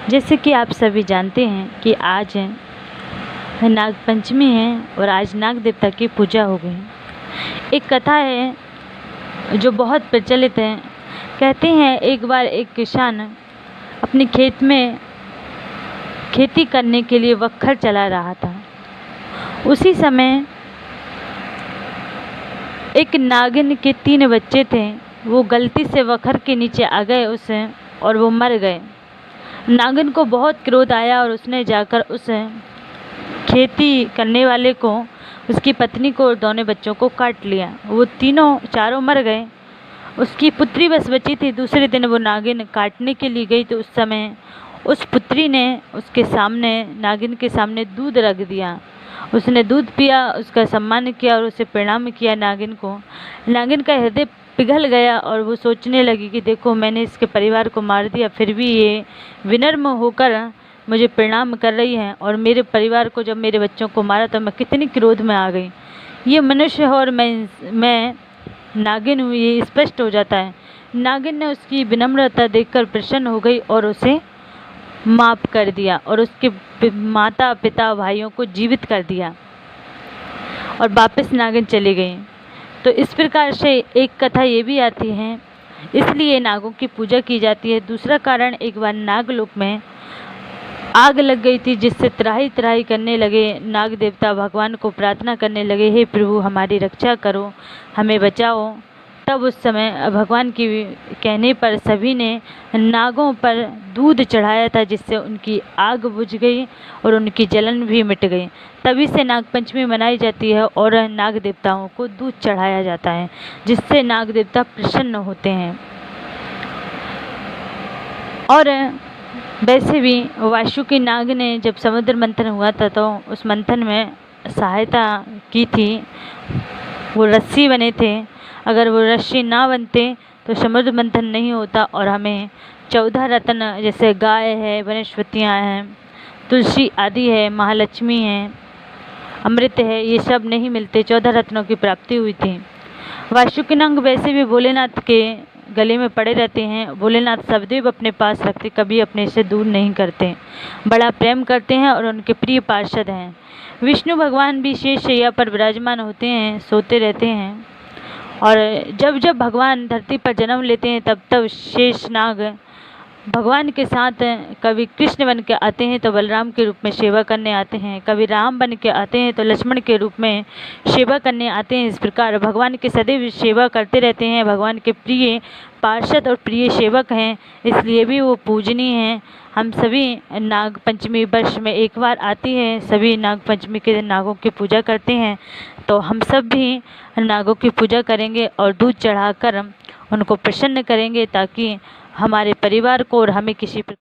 जैसे कि आप सभी जानते हैं कि आज नाग पंचमी है और आज नाग देवता की पूजा हो गई। एक कथा है जो बहुत प्रचलित है। कहते हैं एक बार एक किसान अपने खेत में खेती करने के लिए वक्खर चला रहा था। उसी समय एक नागिन के 3 बच्चे थे। वो गलती से वक्खर के नीचे आ गए उसे और वो मर गए। नागिन को बहुत क्रोध आया और उसने जाकर उस खेती करने वाले को, उसकी पत्नी को और दोनों बच्चों को काट लिया। वो चारों मर गए। उसकी पुत्री बस बची थी। दूसरे दिन वो नागिन काटने के लिए गई तो उस समय उस पुत्री ने उसके सामने, नागिन के सामने दूध रख दिया। उसने दूध पिया, उसका सम्मान किया और उसे प्रणाम किया नागिन को। नागिन का हृदय पिघल गया और वो सोचने लगी कि देखो, मैंने इसके परिवार को मार दिया, फिर भी ये विनम्र होकर मुझे प्रणाम कर रही है, और मेरे परिवार को, जब मेरे बच्चों को मारा तो मैं कितनी क्रोध में आ गई। ये मनुष्य है और मैं नागिन हूँ, ये स्पष्ट हो जाता है। नागिन ने उसकी विनम्रता देखकर प्रसन्न हो गई और उसे माफ़ कर दिया और उसके माता पिता भाइयों को जीवित कर दिया और वापस नागिन चली गई। तो इस प्रकार से एक कथा ये भी आती है, इसलिए नागों की पूजा की जाती है। दूसरा कारण, एक बार नागलोक में आग लग गई थी, जिससे त्राही त्राही करने लगे नाग देवता, भगवान को प्रार्थना करने लगे, हे प्रभु हमारी रक्षा करो, हमें बचाओ। तब उस समय भगवान की कहने पर सभी ने नागों पर दूध चढ़ाया था, जिससे उनकी आग बुझ गई और उनकी जलन भी मिट गई। तभी से नाग पंचमी मनाई जाती है और नाग देवताओं को दूध चढ़ाया जाता है, जिससे नाग देवता प्रसन्न होते हैं। और वैसे भी वासुकी नाग ने जब समुद्र मंथन हुआ था तो उस मंथन में सहायता की थी। वो रस्सी बने थे। अगर वो रस्सी ना बनते तो समुद्र मंथन नहीं होता और हमें 14 रत्न, जैसे गाय है, वनस्पतियाँ हैं, तुलसी आदि है, महालक्ष्मी है, अमृत है, ये सब नहीं मिलते। 14 रत्नों की प्राप्ति हुई थी। वासुकी नाग वैसे भी भोलेनाथ के गले में पड़े रहते हैं। भोलेनाथ सदैव अपने पास रखते, कभी अपने से दूर नहीं करते, बड़ा प्रेम करते हैं और उनके प्रिय पार्षद हैं। विष्णु भगवान भी शेष शैया पर विराजमान होते हैं, सोते रहते हैं। और जब जब भगवान धरती पर जन्म लेते हैं तब तब शेष नाग भगवान के साथ कभी कृष्ण बन के आते हैं तो बलराम के रूप में सेवा करने आते हैं, कभी राम बन के आते हैं तो लक्ष्मण के रूप में सेवा करने आते हैं। इस प्रकार भगवान की सदैव सेवा करते रहते हैं। भगवान के प्रिय पार्षद और प्रिय सेवक हैं, इसलिए भी वो पूजनीय हैं। हम सभी नाग पंचमी वर्ष में एक बार आती है, सभी नाग पंचमी के दिन नागों की पूजा करते हैं। तो हम सब भी नागों की पूजा करेंगे और दूध चढ़ाकर उनको प्रसन्न करेंगे, ताकि हमारे परिवार को और हमें किसी